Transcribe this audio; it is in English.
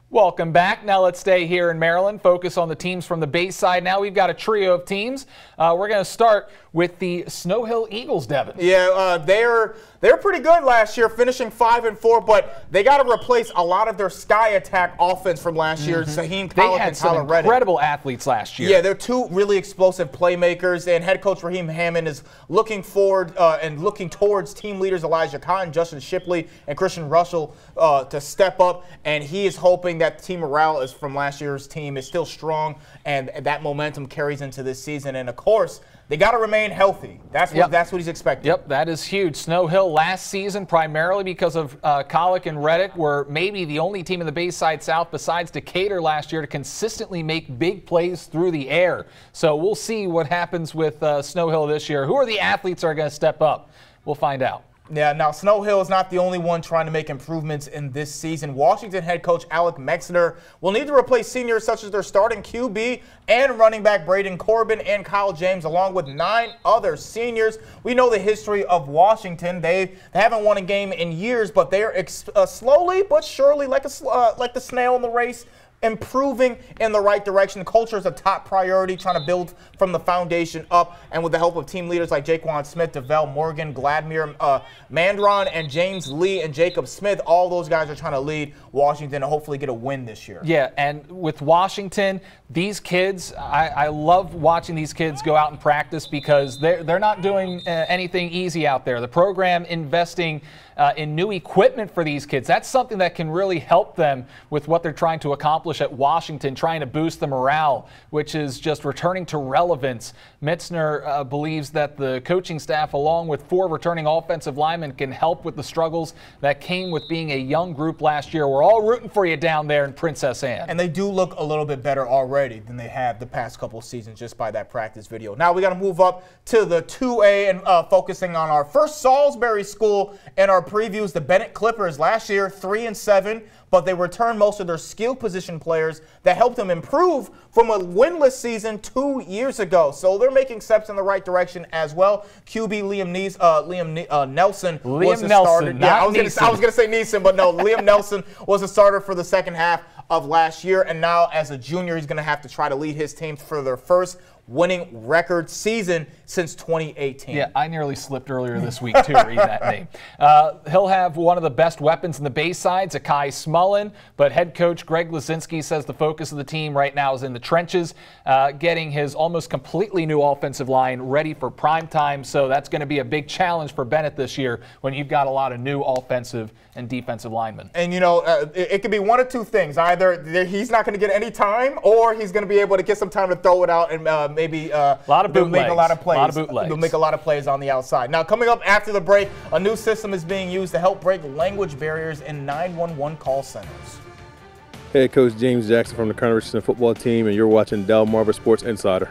Welcome back. Now let's stay here in Maryland, focus on the teams from the Bayside. Now we've got a trio of teams. We're going to start with the Snow Hill Eagles, Devin. Yeah, they're pretty good last year, finishing 5-4, but they got to replace a lot of their sky attack offense from last year. Saheem Pollock and Tyler Reddick. They had some incredible athletes last year. Yeah, they're two really explosive playmakers, and head coach Raheem Hammond is looking forward and looking towards team leaders Elijah Cotton, Justin Shipley, and Christian Russell to step up, and he is hoping that team morale is from last year's team is still strong, and that momentum carries into this season. And of course, they got to remain healthy. That's what he's expecting. Yep, that is huge. Snow Hill last season, primarily because of Pollock and Reddick, were maybe the only team in the Bayside South besides Decatur last year to consistently make big plays through the air. So we'll see what happens with Snow Hill this year. Who are the athletes that are going to step up? We'll find out. Yeah, now Snow Hill is not the only one trying to make improvements in this season. Washington head coach Alec Mexner will need to replace seniors such as their starting QB and running back Braden Corbin and Kyle James, along with 9 other seniors. We know the history of Washington. They haven't won a game in years, but they are slowly but surely, like the snail in the race, improving in the right direction. Culture is a top priority, trying to build from the foundation up, and with the help of team leaders like Jaquan Smith, DeVell Morgan, Gladmir Mandron, and James Lee and Jacob Smith, all those guys are trying to lead Washington to hopefully get a win this year. Yeah, and with Washington, these kids, I love watching these kids go out and practice because they're not doing anything easy out there. The program investing in new equipment for these kids, that's something that can really help them with what they're trying to accomplish at Washington, trying to boost the morale, which is just returning to relevance. Metzner believes that the coaching staff, along with 4 returning offensive linemen, can help with the struggles that came with being a young group last year. We're all rooting for you down there in Princess Anne. And they do look a little bit better already than they have the past couple seasons just by that practice video. Now we got to move up to the 2A and focusing on our first Salisbury school in our previews, the Bennett Clippers. Last year 3-7, but they returned most of their skill position players that helped them improve from a winless season 2 years ago. So they're making steps in the right direction as well. QB Liam Nelson was the starter. Yeah, I was going to say Neeson, but no, Liam Nelson was a starter for the second half of last year, and now as a junior, he's going to have to try to lead his team for their first winning record season since 2018. Yeah, I nearly slipped earlier this week, too, reading that name. He'll have one of the best weapons in the Bayside, Zakai Smullen, but head coach Greg Lazinski says the focus of the team right now is in the trenches, getting his almost completely new offensive line ready for prime time. So that's going to be a big challenge for Bennett this year when you've got a lot of new offensive and defensive linemen. And, you know, it could be one of two things. Either he's not going to get any time, or he's going to be able to get some time to throw it out and maybe a lot of bootlegs. Make a lot of plays. A lot of bootlegs. They'll make a lot of plays on the outside. Now, coming up after the break, a new system is being used to help break language barriers in 911 call centers. Hey, Coach James Jackson from the Conner Richardson football team, and you're watching Delmarva Sports Insider.